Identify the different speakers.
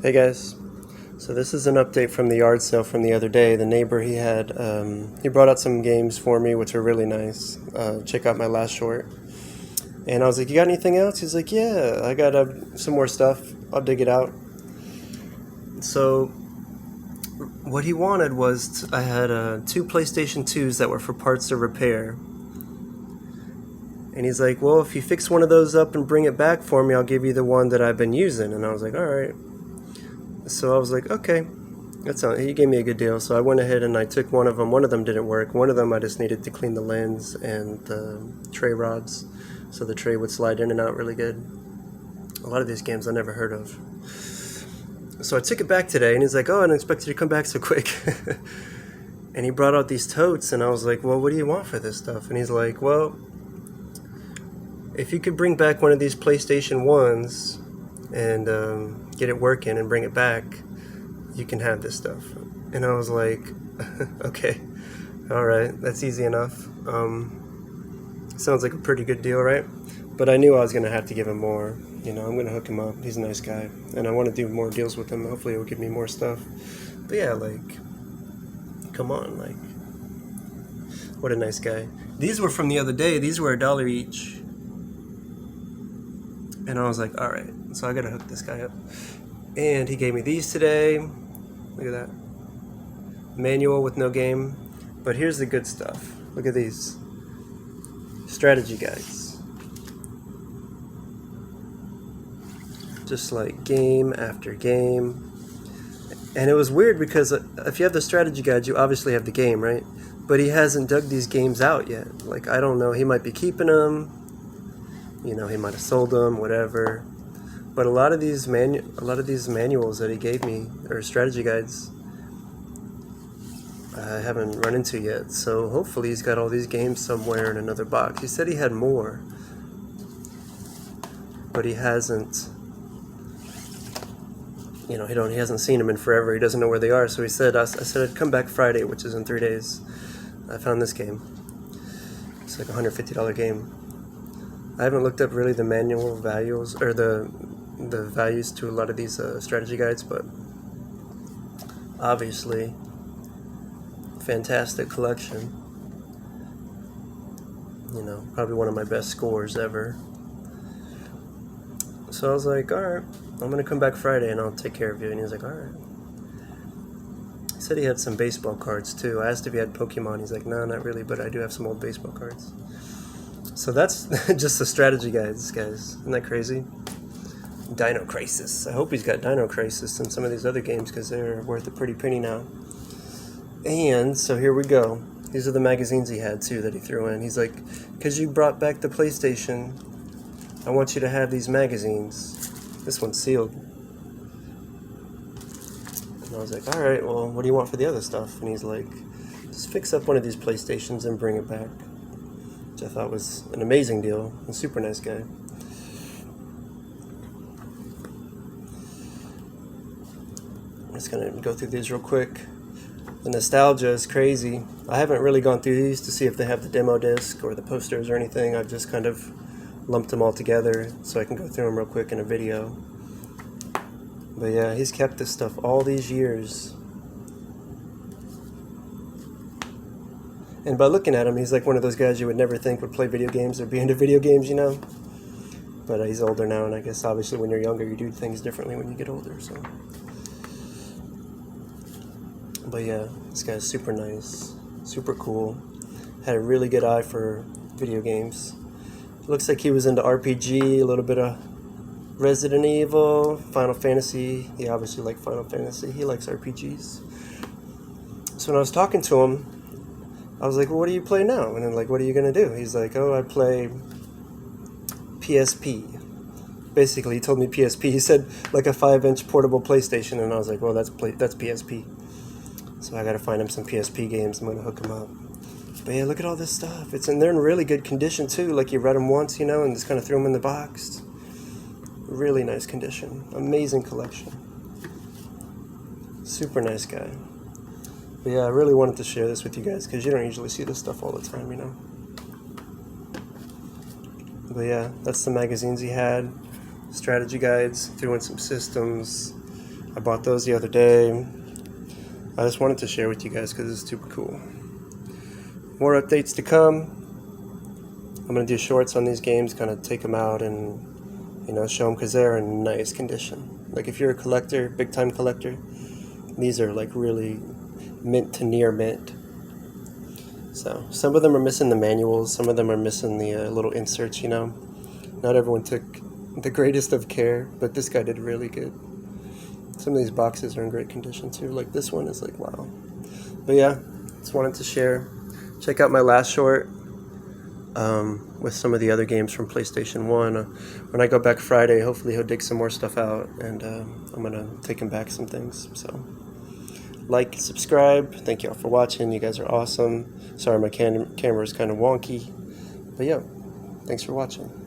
Speaker 1: Hey guys, so this is an update from the yard sale from the other day. The neighbor he brought out some games for me which are really nice. Check out my last short. And I was like, you got anything else? He's like, yeah, I got some more stuff. I'll dig it out. So what he wanted was I had two PlayStation 2s that were for parts or repair. And he's like, well, if you fix one of those up and bring it back for me, I'll give you the one that I've been using. And I was like, all right. So I was like, okay, he gave me a good deal. So I went ahead and I took one of them. One of them didn't work. One of them I just needed to clean the lens and the tray rods so the tray would slide in and out really good. A lot of these games I never heard of. So I took it back today and he's like, oh, I didn't expect you to come back so quick. And he brought out these totes and I was like, well, what do you want for this stuff? And he's like, well, if you could bring back one of these PlayStation 1s and get it working and bring it back, you can have this stuff. And I was like, okay, all right, that's easy enough. Sounds like a pretty good deal, right? But I knew I was gonna have to give him more. You know, I'm gonna hook him up. He's a nice guy, and I want to do more deals with him. Hopefully he'll give me more stuff. But yeah, like, come on, like, what a nice guy. These were from the other day. These were $1 each. And I was like, all right, so I gotta hook this guy up. And he gave me these today. Look at that. Manual with no game. But here's the good stuff. Look at these. Strategy guides. Just like game after game. And it was weird because if you have the strategy guide, you obviously have the game, right? But he hasn't dug these games out yet. Like, I don't know, he might be keeping them. You know, he might have sold them, whatever. But a lot of these manuals that he gave me, or strategy guides, I haven't run into yet. So hopefully he's got all these games somewhere in another box. He said he had more, but he hasn't. You know, he hasn't seen them in forever. He doesn't know where they are. So he said, I said I'd come back Friday, which is in 3 days. I found this game. It's like a $150 game. I haven't looked up really the manual values or the values to a lot of these strategy guides, but obviously fantastic collection. You know, probably one of my best scores ever. So I was like, all right, I'm gonna come back Friday and I'll take care of you. And he was like, all right. He said he had some baseball cards too. I asked if he had Pokemon. He's like, no, not really, but I do have some old baseball cards. So that's just the strategy guides, guys. Isn't that crazy? Dino Crisis. I hope he's got Dino Crisis and some of these other games because they're worth a pretty penny now. And so here we go. These are the magazines he had too that he threw in. He's like, because you brought back the PlayStation, I want you to have these magazines. This one's sealed. And I was like, all right, well, what do you want for the other stuff? And he's like, just fix up one of these PlayStations and bring it back. Which I thought was an amazing deal. A super nice guy. I'm just gonna go through these real quick. The nostalgia is crazy. I haven't really gone through these to see if they have the demo disc or the posters or anything. I've just kind of lumped them all together so I can go through them real quick in a video. But yeah, he's kept this stuff all these years. And by looking at him, he's like one of those guys you would never think would play video games or be into video games, you know? But he's older now, and I guess obviously when you're younger, you do things differently when you get older, so. But yeah, this guy's super nice, super cool. Had a really good eye for video games. Looks like he was into RPG, a little bit of Resident Evil, Final Fantasy. He obviously liked Final Fantasy. He likes RPGs. So when I was talking to him, I was like, well, what do you play now? And then, like, what are you going to do? He's like, oh, I play PSP. Basically, he told me PSP. He said, like, a 5-inch portable PlayStation. And I was like, well, that's PSP. So I got to find him some PSP games. I'm going to hook him up. But yeah, look at all this stuff. They're in really good condition, too. Like, you read them once, you know, and just kind of threw them in the box. Really nice condition. Amazing collection. Super nice guy. But yeah, I really wanted to share this with you guys because you don't usually see this stuff all the time, you know. But yeah, that's the magazines he had. Strategy guides, threw in some systems, I bought those the other day. I just wanted to share with you guys because it's super cool. More updates to come. I'm going to do shorts on these games, kind of take them out and, show them because they're in nice condition. Like if you're a collector, big time collector, these are like really mint to near mint. So some of them are missing the manuals, some of them are missing the little inserts, Not everyone took the greatest of care, but this guy did really good. Some of these boxes are in great condition too. Like this one is like, wow. But yeah, just wanted to share. Check out my last short with some of the other games from PlayStation 1. When I go back Friday, hopefully he'll dig some more stuff out, and I'm going to take him back some things. So, like, subscribe. Thank you all for watching. You guys are awesome. Sorry my camera is kind of wonky. But yeah, thanks for watching.